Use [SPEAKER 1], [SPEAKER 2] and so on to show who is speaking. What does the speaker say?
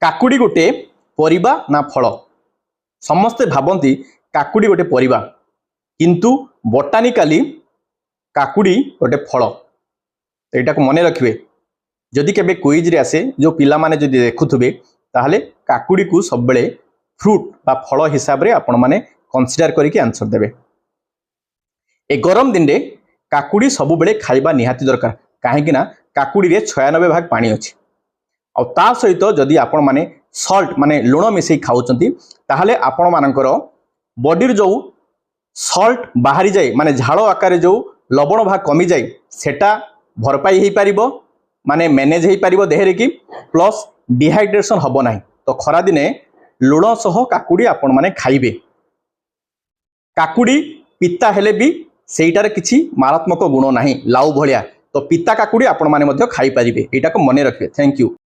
[SPEAKER 1] काकुड़ी गोटे परिबा ना फल समस्ते भावती काकुड़ी गोटे परिबा किंतु बोटानिकाली काकुड़ी गोटे फल एटा को मन रखिए जदि केबे क्विज रे आसे जो पिला माने जदि देखुथबे ताहले काकुड़ी को सब बेले फ्रूट बा फल हिसाब रे आपण माने कंसीडर करके आंसर देबे। ए गरम दिन रे काकुड़ी सब बेले खाइबा निहाती दरकार काहेकि ना काकुड़ी रे 96 भाग पानी अछि और ता सहित जदि आपण माने सॉल्ट माने लुण मिसई खाउचंती ताहले आपण मानकर बॉडी जो सॉल्ट बाहरी जाए माने झाड़ आकार जो लवण भाग कमी जाए सेटा भरपाई हो पारिबो माने मैनेज हो पारिबो देहरे की प्लस डिहाइड्रेशन हबो नाही। तो खरा दिने लुण सह काकुड़ी आपण माने खाइबे। काकुड़ी पिता हेले भी सेटार किछि मारात्मक गुण नाही लाउ भलिया तो पिता काकुड़ी आपण माने मध्य खाई पारिबे एटा को मने रखिए। Thank you.